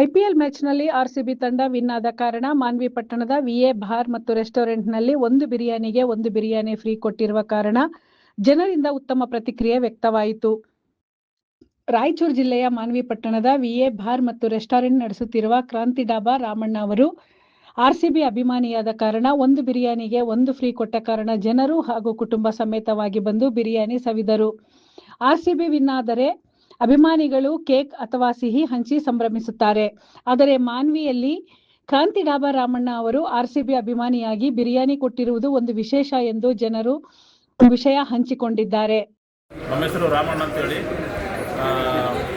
IPL ಮ್ಯಾಚ್ನಲ್ಲಿ RCB ತಂಡ win ಆದ ಕಾರಣ ಮಾನ್ವಿ ಪಟ್ಟಣದ ವಿಎ ಬಾರ್ ಮತ್ತು ರೆಸ್ಟೋರೆಂಟ್ನಲ್ಲಿ ಒಂದು ಬಿರಿಯಾನಿಗೆ ಒಂದು ಬಿರಿಯಾನಿ ಫ್ರೀ ಕೊಟ್ಟಿರುವ ಕಾರಣ ಜನರಿಂದ ಉತ್ತಮ ಪ್ರತಿಕ್ರಿಯೆ ವ್ಯಕ್ತವಾಯಿತು. ರಾಯಚೂರು ಜಿಲ್ಲೆಯ ಮಾನ್ವಿ ಪಟ್ಟಣದ ವಿಎ ಬಾರ್ ಮತ್ತು ರೆಸ್ಟೋರೆಂಟ್ ನಡೆಸುತ್ತಿರುವ ಕ್ರಾಂತಿ ಡಾಬಾ ರಾಮಣ್ಣ ಅವರು ಆರ್ಸಿಬಿ ಅಭಿಮಾನಿಯಾದ ಕಾರಣ ಒಂದು ಬಿರಿಯಾನಿಗೆ ಒಂದು ಫ್ರೀ ಕೊಟ್ಟ ಕಾರಣ ಜನರು ಹಾಗೂ ಕುಟುಂಬ ಸಮೇತವಾಗಿ ಬಂದು ಬಿರಿಯಾನಿ ಸವಿದರು. ಆರ್ಸಿಬಿ ವಿನ್ ಆದರೆ ಅಭಿಮಾನಿಗಳು ಕೇಕ್ ಅಥವಾ ಸಿಹಿ ಹಂಚಿ ಸಂಭ್ರಮಿಸುತ್ತಾರೆ. ಆದರೆ ಮಾನ್ವಿಯಲ್ಲಿ ಕ್ರಾಂತಿ ಡಾಬಾ ರಾಮಣ್ಣ ಅವರು ಆರ್ಸಿಬಿ ಅಭಿಮಾನಿಯಾಗಿ ಬಿರಿಯಾನಿ ಕೊಟ್ಟಿರುವುದು ಒಂದು ವಿಶೇಷ ಎಂದು ಜನರು ವಿಷಯ ಹಂಚಿಕೊಂಡಿದ್ದಾರೆ. ನಮ್ಮ ಹೆಸರು ರಾಮಣ್ಣ ಅಂತೇಳಿ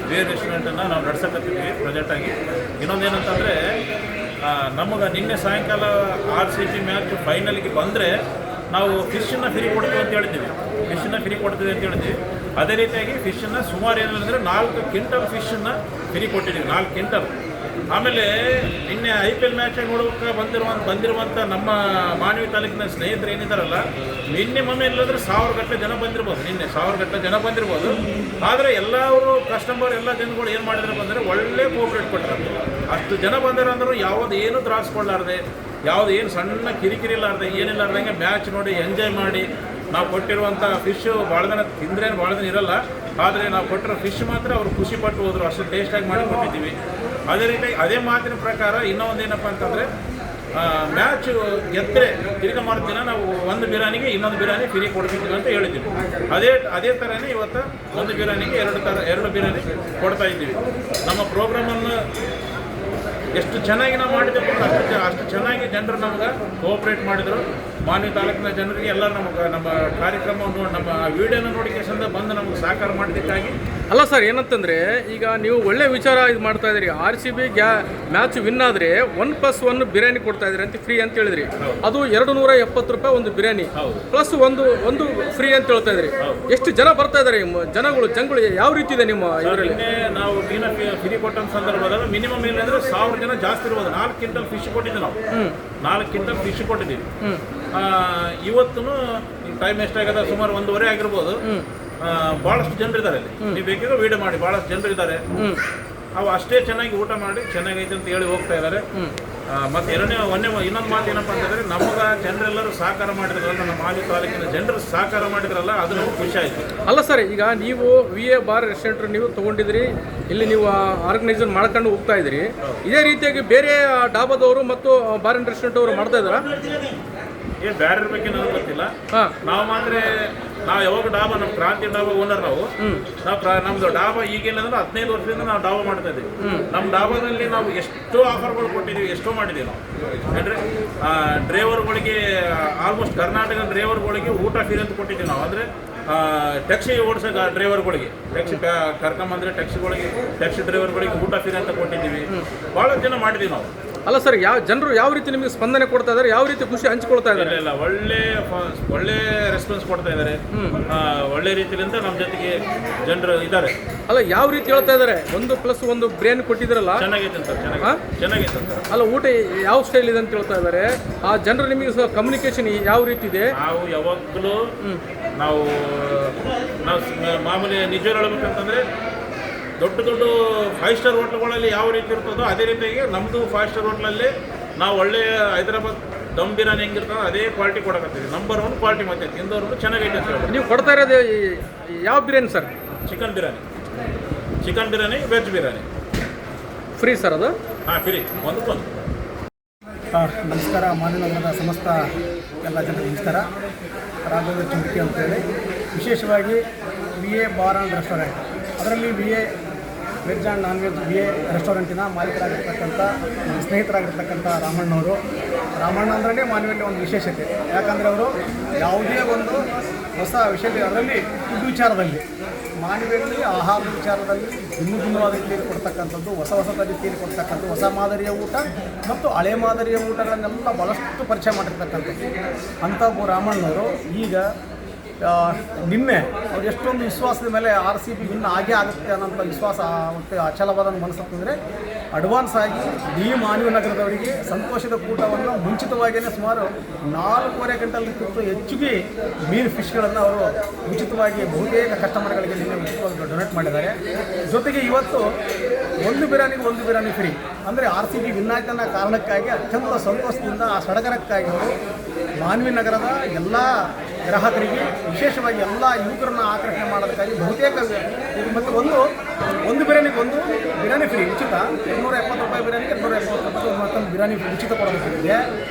ಬೇರೆ ರೆಸ್ಟೋರೆಂಟನ್ನು ನಾವು ನಡೆಸಕತ್ತೀವಿ ಪ್ರೆಸೆಂಟಾಗಿ. ಇನ್ನೊಂದೇನಂತಂದರೆ ನಮಗೆ ನಿನ್ನೆ ಸಾಯಂಕಾಲ RCB ಮ್ಯಾಚ್ ಫೈನಲ್ಗೆ ಬಂದರೆ ನಾವು ಫಿಶನ್ನು ಫ್ರೀ ಕೊಡ್ತೀವಿ ಅಂತ ಹೇಳಿದ್ದೀವಿ. ಫಿಶನ್ನು ಫ್ರೀ ಕೊಡ್ತೀವಿ ಅಂತ ಹೇಳಿದ್ವಿ. ಅದೇ ರೀತಿಯಾಗಿ ಫಿಶನ್ನು ಸುಮಾರು ಏನಂದರೆ 4 ಕ್ವಿಂಟಲ್ ಫಿಶನ್ನು ಫ್ರೀ ಕೊಟ್ಟಿದ್ದೀವಿ, 4 ಕ್ವಿಂಟಲ್. ಆಮೇಲೆ ನಿನ್ನೆ IPL ಮ್ಯಾಚಾಗಿ ನೋಡೋಕೆ ಬಂದಿರುವಂಥ ನಮ್ಮ ಮಾನ್ವಿ ತಾಲೂಕಿನ ಸ್ನೇಹಿತರು ಏನಿದ್ದಾರಲ್ಲ, ಮಿನಿಮಮ್ ಇಲ್ಲದ್ರೆ 1000 ಗಟ್ಟಲೆ ಜನ ಬಂದಿರ್ಬೋದು. ನಿನ್ನೆ 1000 ಗಟ್ಟಲೆ ಜನ ಬಂದಿರ್ಬೋದು. ಆದರೆ ಎಲ್ಲರೂ ಕಸ್ಟಮರ್ ಎಲ್ಲ ಜನಗಳು ಏನು ಮಾಡಿದ್ರು ಅಂದರೆ ಒಳ್ಳೆ ಕೋಆಪ್ರೇಟ್ ಕೊಟ್ಟರು. ಅಷ್ಟು ಜನ ಬಂದಾರ ಅಂದರೂ ಏನು ತ್ರಾಸ್ಕೊಳ್ಳಾರ್ದೆ, ಏನು ಸಣ್ಣ ಕಿರಿಕಿರಿ ಇಲ್ಲಾರ್ದೆ, ಏನಿಲ್ಲಾರ್ದಂಗೆ ಮ್ಯಾಚ್ ನೋಡಿ ಎಂಜಾಯ್ ಮಾಡಿ ನಾವು ಕೊಟ್ಟಿರುವಂಥ ಫಿಶು ಭಾಳ ದಿನ ತಿಂದ್ರೇನು ಭಾಳ ದಿನ ಇರಲ್ಲ. ಆದರೆ ನಾವು ಕೊಟ್ಟಿರೋ ಫಿಶ್ ಮಾತ್ರ ಅವರು ಖುಷಿಪಟ್ಟು ಹೋದರು. ಅಷ್ಟು ಟೇಸ್ಟಾಗಿ ಮಾಡಿ ಕೊಟ್ಟಿದ್ದೀವಿ. ಅದೇ ರೀತಿ ಅದೇ ಮಾತಿನ ಪ್ರಕಾರ ಇನ್ನೊಂದೇನಪ್ಪ ಅಂತಂದರೆ ಮ್ಯಾಚ್ ಗೆದ್ದರೆ ತಿರ್ಗಿ ಮಾಡ್ತೀನ ನಾವು ಒಂದು ಬಿರಿಯಾನಿಗೆ ಇನ್ನೊಂದು ಬಿರಿಯಾನಿ ಫ್ರೀ ಕೊಡ್ತಿದ್ದೀವಿ ಅಂತ ಹೇಳಿದ್ದೀವಿ. ಅದೇ ಥರನೇ ಇವತ್ತು ಒಂದು ಬಿರಿಯಾನಿಗೆ ಎರಡು ಬಿರಿಯಾನಿ ಕೊಡ್ತಾ ಇದ್ದೀವಿ. ನಮ್ಮ ಪ್ರೋಗ್ರಾಮನ್ನು ಎಷ್ಟು ಚೆನ್ನಾಗಿ ನಾವು ಮಾಡಿದ್ದೇವೆ ಅಷ್ಟು ಚೆನ್ನಾಗಿ ಜನರು ನಮ್ಗೆ ಕೋಆಪ್ರೇಟ್ ಮಾಡಿದರು. ಮಾನ್ವಿ ತಾಲೂಕಿನ ಜನರಿಗೆ ಎಲ್ಲ ನಮ್ಮ ಕಾರ್ಯಕ್ರಮವನ್ನು ನಮ್ಮ ವಿಡಿಯೋನ ನೋಡಿಕೆಸಂದ ಬಂದು ನಮಗೆ ಸಹಕಾರ ಮಾಡಿದ್ದಕ್ಕಾಗಿ. ಅಲ್ಲ ಸರ್, ಏನಂತಂದರೆ ಈಗ ನೀವು ಒಳ್ಳೆ ವಿಚಾರ ಇದು ಮಾಡ್ತಾ ಇದ್ದೀರಿ. RCB ಮ್ಯಾಚ್ ವಿನ್ ಆದರೆ 1+1 ಬಿರಿಯಾನಿ ಕೊಡ್ತಾ ಇದ್ದೀರಿ ಅಂತ ಫ್ರೀ ಅಂತ ಹೇಳಿದ್ರಿ. ಅದು 270 ರೂಪಾಯಿ ಒಂದು ಬಿರಿಯಾನಿ ಪ್ಲಸ್ ಒಂದು ಫ್ರೀ ಅಂತ ಹೇಳ್ತಾ ಇದ್ರಿ. ಎಷ್ಟು ಜನ ಬರ್ತಾ ಇದ್ದಾರೆ ಜನಗಳು ಯಾವ ರೀತಿ ಇದೆ ನಿಮ್ಮ ಇದರಲ್ಲಿ? ನಾವು ಮೀನ ಫ್ರೀ ಕೊಟ್ಟ ಸಂದರ್ಭದಲ್ಲಿ ಮಿನಿಮಮ್ ಏನಂದ್ರೆ 1000 ಜನ ಜಾಸ್ತಿ ಇರ್ಬೋದು. 4 ಕ್ವಿಂಟಲ್ ಫಿಶ್ ಕೊಟ್ಟಿದ್ದೀವಿ ನಾವು. 4 ಕ್ವಿಂಟಲ್ ಫಿಶ್ ಕೊಟ್ಟಿದ್ದೀವಿ. ಇವತ್ತು ಟೈಮ್ ಎಷ್ಟಾಗದ ಸುಮಾರು 1:30 ಆಗಿರ್ಬೋದು. ಭಾಳಷ್ಟು ಜನರು ಇದ್ದಾರೆ ಅಲ್ಲಿ. ನೀವು ಬೇಕಿದ್ರೆ ವಿಡಿಯೋ ಮಾಡಿ, ಭಾಳಷ್ಟು ಜನರು ಇದ್ದಾರೆ. ಅವು ಅಷ್ಟೇ ಚೆನ್ನಾಗಿ ಊಟ ಮಾಡಿ ಚೆನ್ನಾಗೈತೆ ಅಂತ ಹೇಳಿ ಹೋಗ್ತಾ ಇದ್ದಾರೆ. ಮತ್ತು ಇನ್ನೊಂದು ಮಾತು ಏನಪ್ಪ ಅಂತಂದರೆ ನಮಗೆ ಜನರೆಲ್ಲರೂ ಸಹಕಾರ ಮಾಡಿದ್ರಲ್ಲ, ನಮ್ಮ ಮಾನ್ವಿ ತಾಲೂಕಿನ ಜನರು ಸಹಕಾರ ಮಾಡಿದ್ರಲ್ಲ, ಅದು ನಮಗೆ ಖುಷಿ ಆಯಿತು. ಅಲ್ಲ ಸರ್, ಈಗ ನೀವು ವಿಎ ಬಾರ್ ರೆಸ್ಟೋರೆಂಟ್ ನೀವು ತೊಗೊಂಡಿದ್ರಿ, ಇಲ್ಲಿ ನೀವು ಆರ್ಗನೈಸರ್ ಮಾಡ್ಕೊಂಡು ಹೋಗ್ತಾ ಇದ್ರಿ. ಇದೇ ರೀತಿಯಾಗಿ ಬೇರೆ ಡಾಬಾದವರು ಮತ್ತು ಬಾರ್ ಆ್ಯಂಡ್ ರೆಸ್ಟೋರೆಂಟ್ ಅವರು ಮಾಡ್ತಾ ಇದ್ದಾರಾ? ಬೇರೆ ಬಗ್ಗೆ ನನಗೆ ಗೊತ್ತಿಲ್ಲ. ನಾವು ಯಾವಾಗ ಡಾಬಾ, ನಮ್ಮ ಕ್ರಾಂತಿ ಡಾಬಾ ಓನರ್ ನಾವು ನಮ್ದು ಡಾಬಾ ಈಗೇನಂದ್ರೆ 15 ವರ್ಷದಿಂದ ನಾವು ಡಾಬಾ ಮಾಡ್ತಾ ಇದ್ದೀವಿ. ನಮ್ಮ ಡಾಬಾದಲ್ಲಿ ನಾವು ಎಷ್ಟೋ ಆಫರ್ಗಳು ಕೊಟ್ಟಿದ್ದೀವಿ, ಎಷ್ಟೋ ಮಾಡಿದ್ದೀವಿ ನಾವು. ಅಂದರೆ ಡ್ರೈವರ್ಗಳಿಗೆ ಆಲ್ಮೋಸ್ಟ್ ಕರ್ನಾಟಕ ಡ್ರೈವರ್ಗಳಿಗೆ ಊಟ ಫ್ರೀ ಅಂತ ಕೊಟ್ಟಿದ್ದೀವಿ ನಾವು. ಅಂದರೆ ಟ್ಯಾಕ್ಸಿ ಓಡಿಸೋ ಡ್ರೈವರ್ಗಳಿಗೆ, ಟ್ಯಾಕ್ಸಿ ಕರ್ಕೊಂಬಂದರೆ ಟ್ಯಾಕ್ಸಿ ಡ್ರೈವರ್ಗಳಿಗೆ ಊಟ ಫ್ರೀ ಅಂತ ಕೊಟ್ಟಿದ್ದೀವಿ. ಭಾಳ ಜನ ಮಾಡಿದ್ದೀವಿ ನಾವು. ಅಲ್ಲ ಸರ್, ಜನರು ಯಾವ ರೀತಿ ನಿಮಗೆ ಸ್ಪಂದನೆ ಕೊಡ್ತಾ ಇದ್ದಾರೆ, ಯಾವ ರೀತಿ ಖುಷಿ ಹಂಚ್ಕೊಳ್ತಾ ಇದ್ದಾರೆ? ಇಲ್ಲ, ಒಳ್ಳೆ ರೆಸ್ಪಾನ್ಸ್ ಕೊಡ್ತಾ ಇದ್ದಾರೆ. ಒಳ್ಳೆ ರೀತಿಯಿಂದ ನಮ್ಮ ಜೊತೆಗೆ ಜನರು ಇದ್ದಾರೆ. ಅಲ್ಲ, ಯಾವ ರೀತಿ ಹೇಳ್ತಾ ಇದ್ದಾರೆ? 1+1 ಬಿರಿಯಾನಿ ಕೊಟ್ಟಿದ್ರಲ್ಲ, ಚೆನ್ನಾಗೈತೆ ಅಂತ. ಚೆನ್ನಾಗೈತೆ ಅಂತ. ಅಲ್ಲ, ಊಟ ಯಾವ ಸ್ಟೈಲ್ ಇದೆ ಅಂತ ಹೇಳ್ತಾ ಇದ್ದಾರೆ. ಆ ಜನರು ನಿಮಗೆ ಕಮ್ಯುನಿಕೇಶನ್ ಯಾವ ರೀತಿ ಇದೆ? ನಾವು ಯಾವಾಗಲೂ ನಾವು ಮಾಮೂಲಿ ನಿಜವಾಗ್ಲೂ ಹೇಳ್ಬೇಕಂತಂದರೆ ದೊಡ್ಡ 5 ಸ್ಟಾರ್ ಹೋಟ್ಲುಗಳಲ್ಲಿ ಯಾವ ರೀತಿ ಇರ್ತದೋ ಅದೇ ರೀತಿಯಾಗಿ ನಮ್ಮದು 5 ಸ್ಟಾರ್ ಹೋಟ್ಲಲ್ಲಿ ನಾವು ಒಳ್ಳೆ ಹೈದರಾಬಾದ್ ದಮ್ ಬಿರಿಯಾನಿ ಹೆಂಗಿರ್ತದೋ ಅದೇ ಕ್ವಾಲಿಟಿ ಕೊಡಕತ್ತೀವಿ. Number 1 quality. ಮತ್ತೆ ತಿಂದವ್ರು ಚೆನ್ನಾಗೈತೆ ಅಂತ ಹೇಳಿ. ನೀವು ಕೊಡ್ತಾ ಇರೋದು ಯಾವ biryani sir? Chicken biryani, veg biryani free sir ಅದು? ಹಾಂ, ಫ್ರೀ. ಒಂದಕ್ಕೊಂದು. ನಮಸ್ಕಾರ. ಮಾನ್ಯನಗರದ ಸಮಸ್ತ ಎಲ್ಲ ಜನರಿಗೆ ನಮಸ್ಕಾರ. ರಾಘವೇಂದ್ರ ಚುಂಬಕಿ ಅಂತೇಳಿ ವಿಶೇಷವಾಗಿ ವಿಎ ಬಾರ್ ಆ್ಯಂಡ್ ರೆಸ್ಟೋರೆಂಟ್, ಅದರಲ್ಲಿ VA veg and non veg VA ರೆಸ್ಟೋರೆಂಟಿನ ಮಾಲೀಕರಾಗಿರ್ತಕ್ಕಂಥ ಸ್ನೇಹಿತರಾಗಿರ್ತಕ್ಕಂಥ ರಾಮಣ್ಣ ಅಂದ್ರೆ ಮಾನ್ವಿಯಲ್ಲಿ ಒಂದು ವಿಶೇಷತೆ. ಯಾಕಂದರೆ ಅವರು ಯಾವುದೇ ಒಂದು ಹೊಸ ವಿಷಯ, ಅದರಲ್ಲಿ ಫುಡ್ ವಿಚಾರದಲ್ಲಿ, ಮಾನವಿಯಲ್ಲಿ ಆಹಾರದ ವಿಚಾರದಲ್ಲಿ ಭಿನ್ನವಾದ ರೀತಿಯಲ್ಲಿ ಕೊಡ್ತಕ್ಕಂಥದ್ದು, ಹೊಸ ರೀತಿಯಲ್ಲಿ ಕೊಡ್ತಕ್ಕಂಥದ್ದು, ಹೊಸ ಮಾದರಿಯ ಊಟ ಮತ್ತು ಹಳೆ ಮಾದರಿಯ ಊಟಗಳನ್ನೆಲ್ಲ ಭಾಳಷ್ಟು ಪರಿಚಯ ಮಾಡಿರ್ತಕ್ಕಂಥದ್ದು ಅಂಥ ರಾಮಣ್ಣವರು ಈಗ ನಿನ್ನೆ ಅವ್ರು ಎಷ್ಟೊಂದು ವಿಶ್ವಾಸದ ಮೇಲೆ RCB ವಿನ್ ಆಗೇ ಆಗುತ್ತೆ ಅನ್ನೋಂಥ ವಿಶ್ವಾಸ ಮತ್ತು ಅಚಲವಾದ ಮನಸ್ಸಂದರೆ ಅಡ್ವಾನ್ಸ್ ಆಗಿ ಈ ಮಾನ್ವಿ ನಗರದವರಿಗೆ ಸಂತೋಷದ ಕೂಟವನ್ನು ಮುಂಚಿತವಾಗಿಯೇ ಸುಮಾರು 4.5 ಗಂಟೆಗಿಂತ ಹೆಚ್ಚಿಗೆ ಮೀನು ಫಿಶ್ಗಳನ್ನು ಅವರು ಉಚಿತವಾಗಿ ಬಹುತೇಕ ಕಸ್ಟಮರ್ಗಳಿಗೆ ನಿನ್ನೆ ಉಚಿತವಾಗಿ ಡೊನೇಟ್ ಮಾಡಿದ್ದಾರೆ. ಜೊತೆಗೆ ಇವತ್ತು ಒಂದು ಬಿರಿಯಾನಿ ಫ್ರೀ ಅಂದರೆ RCB ವಿನ್ ಆಯ್ತು ಅನ್ನೋ ಕಾರಣಕ್ಕಾಗಿ ಅತ್ಯಂತ ಸಂತೋಷದಿಂದ ಆ ಸಡಗರಕ್ಕಾಗಿ ಅವರು ಮಾನ್ವಿ ನಗರದ ಎಲ್ಲ ಗ್ರಾಹಕರಿಗೆ ವಿಶೇಷವಾಗಿ ಎಲ್ಲ ಯುವಕರನ್ನ ಆಕರ್ಷಣೆ ಮಾಡೋದಕ್ಕಾಗಿ ಬಹುತೇಕ ಮತ್ತು ಒಂದು ಬಿರಿಯಾನಿ ಫ್ರೀ ಉಚಿತ 270 ರೂಪಾಯಿ ಬಿರಿಯಾನಿಗೆ 270 ರೂಪಾಯಿ ಮತ್ತೊಂದು ಬಿರಿಯಾನಿ ಉಚಿತ ಕೊಡಬೇಕಿದೆ.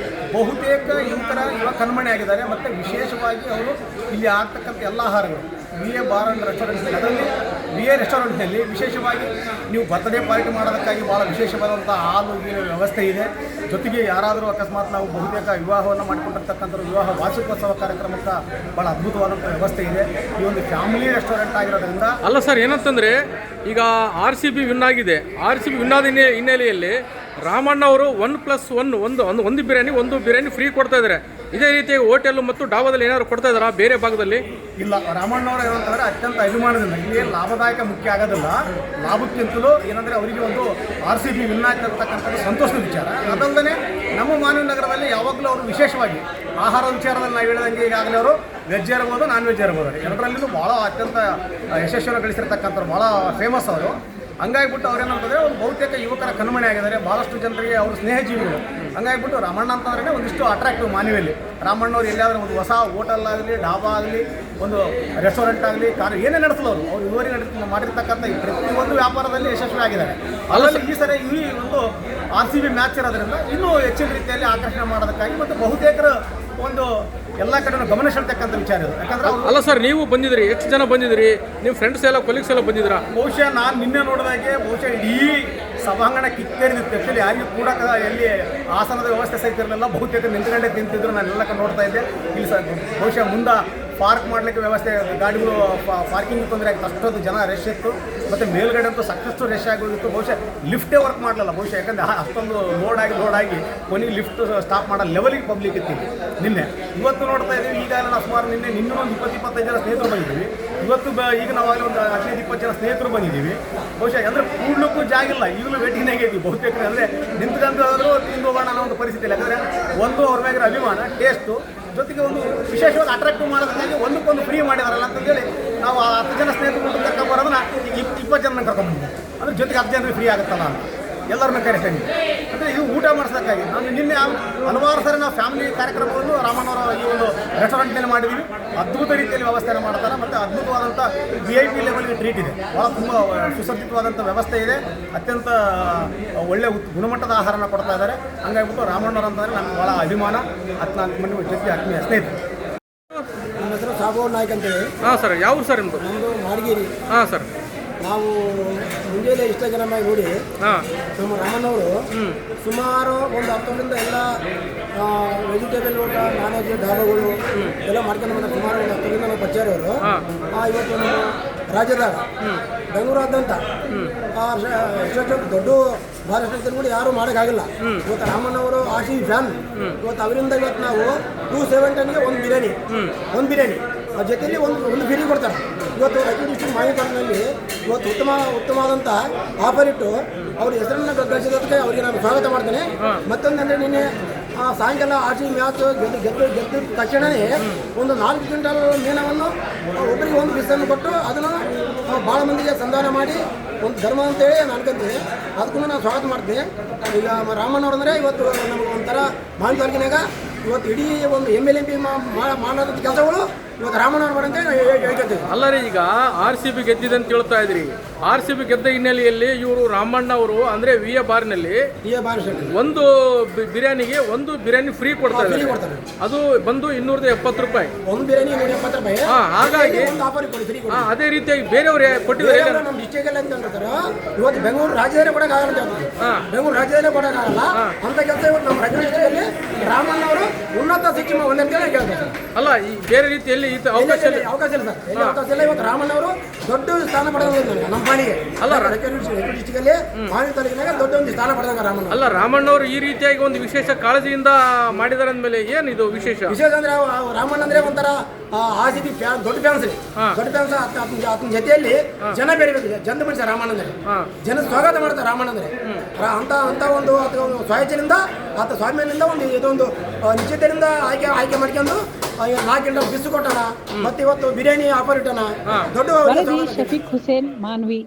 ಬಹುತೇಕ ಯುವ ಕಣ್ಮಣಿ ಆಗಿದ್ದಾರೆ. ಮತ್ತು ವಿಶೇಷವಾಗಿ ಅವರು ಇಲ್ಲಿ ಆಗ್ತಕ್ಕಂಥ ಎಲ್ಲ ಆಹಾರಗಳು VA ಬಾರ್ ಆ್ಯಂಡ್ ರೆಸ್ಟೋರೆಂಟ್, ಅದರಲ್ಲಿ VA ರೆಸ್ಟೋರೆಂಟ್ನಲ್ಲಿ ವಿಶೇಷವಾಗಿ ನೀವು ಬರ್ತ್ಡೇ ಪಾರ್ಟಿ ಮಾಡೋದಕ್ಕಾಗಿ ಭಾಳ ವಿಶೇಷವಾದಂಥ ಹಾಲು ವ್ಯವಸ್ಥೆ ಇದೆ. ಜೊತೆಗೆ ಯಾರಾದರೂ ಅಕಸ್ಮಾತ್ ನಾವು ಬಹುತೇಕ ವಿವಾಹವನ್ನು ಮಾಡಿಕೊಂಡಿರ್ತಕ್ಕಂಥ ವಿವಾಹ ವಾರ್ಷಿಕೋತ್ಸವ ಕಾರ್ಯಕ್ರಮಕ್ಕೆ ಭಾಳ ಅದ್ಭುತವಾದಂಥ ವ್ಯವಸ್ಥೆ ಇದೆ. ಈ ಒಂದು ಫ್ಯಾಮಿಲಿ ರೆಸ್ಟೋರೆಂಟ್ ಆಗಿರೋದ್ರಿಂದ ಅಲ್ಲ ಸರ್, ಏನಂತಂದರೆ ಈಗ RCB ವಿನ್ ಆಗಿದೆ. RCB ವಿನ್ ಆದ ಹಿನ್ನೆಲೆಯಲ್ಲಿ ರಾಮಣ್ಣ ಅವರು 1+1 ಒಂದು ಬಿರಿಯಾನಿ ಫ್ರೀ ಕೊಡ್ತಾ ಇದ್ದಾರೆ. ಇದೇ ರೀತಿ ಹೋಟೆಲ್ ಮತ್ತು ಡಾಬಾದಲ್ಲಿ ಏನಾದ್ರು ಕೊಡ್ತಾ ಇದ್ದಾರಾ ಬೇರೆ ಭಾಗದಲ್ಲಿ? ಇಲ್ಲ, ರಾಮಣ್ಣವರು ಏನಂತಂದರೆ ಅತ್ಯಂತ ಅಭಿಮಾನದಿಂದ ಇಲ್ಲಿ ಲಾಭದಾಯಕ ಮುಖ್ಯ ಆಗೋದಿಲ್ಲ. ಲಾಭಕ್ಕಿಂತಲೂ ಏನಂದರೆ ಅವರಿಗೆ ಒಂದು RCB ವಿನ್ ಆಗ್ತಿರ್ತಕ್ಕಂಥದ್ದು ಸಂತೋಷದ ವಿಚಾರ. ಅದಲ್ಲದೆ ನಮ್ಮ ಮಾನವ ನಗರದಲ್ಲಿ ಯಾವಾಗಲೂ ಅವರು ವಿಶೇಷವಾಗಿ ಆಹಾರ ವಿಚಾರದಲ್ಲಿ ನಾವು ಹೇಳಿದಂಗೆ ಈಗಾಗಲೇ ಅವರು ವೆಜ್ ಇರ್ಬೋದು, ನಾನ್ ವೆಜ್ ಇರ್ಬೋದು, ಎರಡರಲ್ಲಿಯೂ ಭಾಳ ಅತ್ಯಂತ ಯಶಸ್ವಿಯನ್ನು ಗಳಿಸಿರ್ತಕ್ಕಂಥವ್ರು, ಭಾಳ ಫೇಮಸ್ ಅವರು. ಹಂಗಾಗಿಬಿಟ್ಟು ಅವ್ರೇನಂತಂದರೆ ಒಂದು ಬಹುತೇಕ ಯುವಕರ ಕಣ್ಮಣಿ ಆಗಿದ್ದಾರೆ. ಭಾಳಷ್ಟು ಜನರಿಗೆ ಅವರು ಸ್ನೇಹಜೀವಿಗಳು. ಹಂಗಾಗಿಬಿಟ್ಟು ರಾಮಣ್ಣ ಅಂತಂದ್ರೆ ಒಂದಿಷ್ಟು ಅಟ್ರಾಕ್ಟಿವ್ ಮಾನವಿಯಲ್ಲಿ. ರಾಮಣ್ಣವ್ರು ಎಲ್ಲಾದರೂ ಒಂದು ಹೊಸ ಹೋಟೆಲ್ ಆಗಲಿ, ಡಾಬಾ ಆಗಲಿ, ಒಂದು ರೆಸ್ಟೋರೆಂಟ್ ಆಗಲಿ, ಏನೇ ನಡೆಸಲು ಅವರು ಇದುವರೆಗೆ ಮಾಡಿರ್ತಕ್ಕಂಥ ಈ ಪ್ರತಿಯೊಂದು ವ್ಯಾಪಾರದಲ್ಲಿ ಯಶಸ್ವಿ ಆಗಿದ್ದಾರೆ. ಅದರಲ್ಲಿ ಈ ಸರಿ ಈ ಒಂದು RCB ಮ್ಯಾಚ್ ಇರೋದ್ರಿಂದ ಇನ್ನೂ ಹೆಚ್ಚಿನ ರೀತಿಯಲ್ಲಿ ಆಕರ್ಷಣೆ ಮಾಡೋದಕ್ಕಾಗಿ ಮತ್ತು ಬಹುತೇಕರು ಒಂದು ಎಲ್ಲ ಕಡೆ ಗಮನ ಸೆಳೆತಕ್ಕಂಥ ವಿಚಾರ ಇದು. ಯಾಕಂದ್ರೆ ಅಲ್ಲ ಸರ್, ನೀವು ಬಂದಿದ್ರಿ, ಎಷ್ಟು ಜನ ಬಂದಿದ್ರಿ? ನಿಮ್ಮ ಫ್ರೆಂಡ್ಸ್ ಎಲ್ಲ ಕೊಲೀಗ್ಸ್ ಎಲ್ಲ ಬಂದಿದ್ರಾ? ಬಹುಶಃ ನಾನು ನಿನ್ನೆ ನೋಡಿದಾಗೆ ಬಹುಶಃ ಇಡೀ ಸಭಾಂಗಣ ಕಿತ್ತೇರಿದಿತ್ತು. ಆ್ಯಕ್ಚುಲಿ ಯಾರಿಗೂ ಕೂಡ ಎಲ್ಲಿ ಆಸನದ ವ್ಯವಸ್ಥೆ ಸಹಿತ ಇರಲಿಲ್ಲ. ಬಹುತೇಕ ನಿಂತ್ಕೊಂಡೇ ತಿಂತಿದ್ರು. ನಾನು ಎಲ್ಲ ನೋಡ್ತಾ ಇದ್ದೆ. ಇಲ್ಲಿ ಬಹುಶಃ ಮುಂದೆ ಪಾರ್ಕ್ ಮಾಡಲಿಕ್ಕೆ ವ್ಯವಸ್ಥೆ, ಗಾಡಿಗಳು ಪಾರ್ಕಿಂಗ್ ತೊಂದರೆ ಆಗಿತ್ತು. ಅಷ್ಟೊಂದು ಜನ ರಶ್ ಇತ್ತು. ಮತ್ತು ಮೇಲ್ಗಡೆ ಅಂತೂ ಸಾಕಷ್ಟು ರಶ್ ಆಗೋಗಿತ್ತು. ಬಹುಶಃ ಲಿಫ್ಟೇ ವರ್ಕ್ ಮಾಡಲಿಲ್ಲ ಬಹುಶಃ. ಯಾಕಂದರೆ ಅಷ್ಟೊಂದು ಲೋಡ್ ಆಗಿ ಕೊನೆಗೆ ಲಿಫ್ಟ್ ಸ್ಟಾಪ್ ಮಾಡೋ ಲೆವೆಲಿಗೆ ಪಬ್ಲಿಕ್ ಇತ್ತು ನಿನ್ನೆ. ಇವತ್ತು ನೋಡ್ತಾ ಇದ್ದೀವಿ, ಈಗಾಗಲೇ ನಾವು ಸುಮಾರು ನಿನ್ನೆ ಒಂದು 20-25 ಜನ ಸ್ನೇಹಿತರು ಬಂದಿದ್ದೀವಿ. ಇವತ್ತು ಈಗ ನಾವಾಗಲೇ ಒಂದು 15-20 ಜನ ಸ್ನೇಹಿತರು ಬಂದಿದ್ದೀವಿ. ಬಹುಶಃ ಅಂದರೆ ಕೂಡ್ಲಿಕ್ಕೂ ಜಾಗಿಲ್ಲ, ಈಗಲೂ ವೇಟಿಂಗ್ನಾಗೆ ಇದ್ದೀವಿ ಬಹುತೇಕ. ಅಂದರೆ ನಿಂತ್ಕೊಂಡ್ರಾದರೂ ತಿಂದು ಹೋಗೋಣ ಅನ್ನೋ ಒಂದು ಪರಿಸ್ಥಿತಿ ಇಲ್ಲ. ಯಾಕಂದರೆ ಒಂದು ಅವ್ರ ಮ್ಯಾಗಿರೋ ಅಭಿಮಾನ, ಟೇಸ್ಟು, ಜೊತೆಗೆ ಒಂದು ವಿಶೇಷವಾಗಿ ಅಟ್ರಾಕ್ಟಿವ್ ಮಾಡೋದಕ್ಕಾಗಿ ಒಂದಕ್ಕೊಂದು ಫ್ರೀ ಮಾಡಿದಾರಲ್ಲ ಅಂತಂದೇಳಿ ನಾವು 10 ಜನ ಸ್ನೇಹಿತರು ಕರ್ಕೊಂಬರೋದನ್ನ 20 ಜನ ಕರ್ಕೊಂಡ್ಬಂದು ಅದ್ರ ಜೊತೆಗೆ 10 ಜನರಿಗೆ ಫ್ರೀ ಆಗುತ್ತಲ್ಲ ಅಂತ ಎಲ್ಲರನ್ನ ಕರಿತೇನೆ. ಅಂದರೆ ಇದು ಊಟ ಮಾಡಿಸೋಕ್ಕಾಗಿ ನಾನು ನಿನ್ನೆ ಹಲವಾರು ಸರಿ ನಾವು ಫ್ಯಾಮಿಲಿ ಕಾರ್ಯಕ್ರಮವನ್ನು ರಾಮಣ್ಣವರ ಈ ಒಂದು ರೆಸ್ಟೋರೆಂಟ್ನಲ್ಲಿ ಮಾಡಿದ್ದೀವಿ. ಅದ್ಭುತ ರೀತಿಯಲ್ಲಿ ವ್ಯವಸ್ಥೆಯನ್ನು ಮಾಡ್ತಾರೆ. ಮತ್ತು ಅದ್ಭುತವಾದಂಥ VIP ಲೆವೆಲ್ಗೆ ಟ್ರೀಟ್ ಇದೆ. ಭಾಳ ತುಂಬ ಸುಸಜ್ಜಿತವಾದಂಥ ವ್ಯವಸ್ಥೆ ಇದೆ. ಅತ್ಯಂತ ಒಳ್ಳೆಯ ಗುಣಮಟ್ಟದ ಆಹಾರನ ಕೊಡ್ತಾ ಇದ್ದಾರೆ. ಹಂಗಾಗಿಬಿಟ್ಟು ರಾಮಣ್ಣವ್ರು ಅಂತಂದರೆ ನನಗೆ ಭಾಳ ಅಭಿಮಾನ. 14 ಮಂದಿ ಜೊತೆ ಆತ್ಮೀಯ ಸ್ನೇಹಿತರು. ನನ್ನ ಹೆಸರು ಸಾಬು ನಾಯ್ಕ ಅಂತೇಳಿ. ಹಾಂ ಸರ್, ಯಾವ ಸರ್ ನಿಮ್ಮದು? ನಮ್ಮದು ಮಾಡಿಗೇರಿ. ಹಾಂ ಸರ್, ನಾವು ಮುಂಜಾನೆ ಇನ್ಸ್ಟಾಗ್ರಾಮಾಗಿ ನೋಡಿ ನಮ್ಮ ರಾಮಣ್ಣವರು ಸುಮಾರು ಒಂದು 10 ವರ್ಷದಿಂದ ಎಲ್ಲ ವೆಜಿಟೇಬಲ್ ಊಟ, ನಾನ್ ವೆಜ್ ಡಾಬಾಗಳು ಎಲ್ಲ ಮಾಡ್ಕೊಂಡು ಬಂದ ಸುಮಾರು ಒಂದು 10 ವರ್ಷದಿಂದ ನಮ್ಮ ಪರಿಚಯ ಅವರು. ಇವತ್ತು ನಮ್ಮ ರಾಜ್ಯದಾಗ ಬೆಂಗಳೂರಾದ್ಯಂತ ಎಷ್ಟೊಂದು ದೊಡ್ಡ ಮಹಾರಾಷ್ಟ್ರದಲ್ಲಿ ಕೂಡ ಯಾರೂ ಮಾಡೋಕ್ಕಾಗಿಲ್ಲ. ಇವತ್ತು ರಾಮಣ್ಣವರು RCB ಫ್ಯಾನ್. ಇವತ್ತು ಅವರಿಂದ ಇವತ್ತು ನಾವು 270ಗೆ ಒಂದು ಬಿರಿಯಾನಿ ಜೊತೆಯಲ್ಲಿ ಒಂದು ಫ್ರೀ ಕೊಡ್ತಾರೆ. ಇವತ್ತು ರಾಯಚೂರು ಡಿಸ್ಟ್ರಿಕ್ಟ್ ಮಾಹಿತಿನಲ್ಲಿ ಇವತ್ತು ಉತ್ತಮವಾದಂಥ ಆಫರ್ ಇಟ್ಟು ಅವ್ರ ಹೆಸರನ್ನು ಗಳಿಸಿದ್ದಕ್ಕೆ ಅವರಿಗೆ ನಾನು ಸ್ವಾಗತ ಮಾಡ್ತೇನೆ. ಮತ್ತೊಂದಂದರೆ ನಿನ್ನೆ ಸಾಯಂಕಾಲ RCB ಮ್ಯಾಚ್ ಗೆದ್ದ ತಕ್ಷಣವೇ ಒಂದು 4 ಕ್ವಿಂಟಲ್ ಮೀನವನ್ನು ಒಬ್ಬರಿಗೆ ಒಂದು ಪೀಸನ್ನು ಕೊಟ್ಟು ಅದನ್ನು ಭಾಳ ಮಂದಿಗೆ ಸಂಧಾನ ಮಾಡಿ ಒಂದು ಧರ್ಮ ಅಂತೇಳಿ ನಾನು ಅನ್ಕೊಂತೀನಿ. ಅದಕ್ಕೂ ನಾನು ಸ್ವಾಗತ ಮಾಡ್ತೀನಿ. ಈಗ ರಾಮಣ್ಣವ್ರು ಅಂದರೆ ಇವತ್ತು ನಮಗೆ ಒಂಥರ ಮಾಹಿತಿ ತಾಲೂಕಿನಾಗ ಇವತ್ತು ಇಡೀ ಒಂದು MLMP ಮಾಡೋದ ಕೆಲಸಗಳು ಇವತ್ತು ರಾಮಣ್ಣವ್ರು ಮಾಡಂತ ಹೇಳ್ಕೊತೀವಿ. ಅಲ್ಲ ರೀ, ಈಗ RCB ಗೆದ್ದಿದೆ ಅಂತ ಹೇಳ್ತಾ ಇದ್ರಿ. RCB ಗೆದ್ದ ಹಿನ್ನೆಲೆಯಲ್ಲಿ ಇವರು ರಾಮಣ್ಣ ಅವರು ಅಂದರೆ VA ಬಾರ್ನಲ್ಲಿ ಒಂದು ಬಿರಿಯಾನಿಗೆ ಒಂದು ಬಿರಿಯಾನಿ ಫ್ರೀ ಕೊಡ್ತಾ ಇದ್ದಾರೆ. ಅದು ಬಂದು 270 ರೂಪಾಯಿ ಒಂದು ಬಿರಿಯಾನಿ 270 ರೂಪಾಯಿ. ಹಾಗಾಗಿ ಅದೇ ರೀತಿಯಾಗಿ ಬೇರೆಯವರು ಕೊಟ್ಟಿದ್ದಾರೆ. ನಮ್ಮ ಡಿಸ್ಟ್ರಿಕ್ಟ್ ಅಂತ ಹೇಳ್ತಾರೆ ಇವತ್ತು ಬೆಂಗಳೂರು ರಾಜ್ಯದಲ್ಲೇ ಕೊಡೋಕ್ಕಾಗಲ್ಲ ಅಂತ ಹೇಳ್ತಾರೆ. ಬೆಂಗಳೂರು ರಾಜ್ಯದಲ್ಲೇ ಕೊಡೋಕ್ಕಾಗಲ್ಲ ಅಂತ ಕೆಲಸ ಇವತ್ತು ನಮ್ಮ ರಾಜ್ಯ ಡಿಸ್ಟ್ರಿಕ್ಟಲ್ಲಿ ರಾಮಣ್ಣ ಅವರು ಉನ್ನತ ಶಿಕ್ಷಣ ಒಂದಂತೇಳಿ ಕೇಳ್ತಾರೆ. ಅಲ್ಲ, ಈ ಬೇರೆ ರೀತಿಯಲ್ಲಿ ಅವಕಾಶ ಇಲ್ಲ ಸರ್. ಅವಕಾಶ ಇಲ್ಲ. ಇವತ್ತು ರಾಮಣ್ಣವರು ದೊಡ್ಡ ಸ್ಥಾನ ಪಡೆದಂಗೆ ನಮ್ಮ ಪಾಲಿಗೆ ಅಲ್ಲ ಡಿಸ್ಟ್ರಿಕ್ಟಲ್ಲಿ ಮಾನ್ವಿ ತಾಲೂಕಿನಾಗ ದೊಡ್ಡ ಒಂದು ಸ್ಥಾನ ಪಡೆದಂಗ ರಾಮಣ್ಣ. ಅಲ್ಲ, ರಾಮಣ್ಣವರು ಈ ರೀತಿಯಾಗಿ ಒಂದು ವಿಶೇಷ ಕಾಳಜಿಯಿಂದ ಮಾಡಿದಾರೆ ಅಂದಮೇಲೆ ಏನು ಇದು ವಿಶೇಷ ಅಂದ್ರೆ ರಾಮಣ್ಣ ಅಂದ್ರೆ ಒಂಥರ RCB ಫ್ಯಾನ್, ದೊಡ್ಡ ಫ್ಯಾನ್ಸ್ ರೀ. ದೊಡ್ಡ ಫ್ಯಾನ್ಸ್. ಆತನ ಜೊತೆಯಲ್ಲಿ ಜನ ಬೇರೆ ಜನ ಮನುಷ್ಯ ರಾಮಣ್ಣ ಅಂದ್ರೆ. ಜನ ಸ್ವಾಗತ ಮಾಡ್ತಾರೆ ರಾಮಣ್ಣ ಅಂದ್ರೆ. ಅಂತ ಒಂದು ಸ್ವಾಯಚನಿಂದ ಆತ ಸ್ವಾಮ್ಯನಿಂದ ಇದೊಂದು ನಿಶ್ಚಿತರಿಂದ ಆಯ್ಕೆ ಮಾಡ್ಕೊಂಡು 4 ಕ್ವಿಂಟಲ್ ಬಿಸ್ಸು ಕೊಟ್ಟಾನ. ಮತ್ತೆ ಇವತ್ತು ಬಿರಿಯಾನಿ ಆಫರ್ ಇಟ್ಟಾನ. ದೊಡ್ಡ ಶಫೀಕ್ ಹುಸೇನ್, ಮಾನ್ವಿ.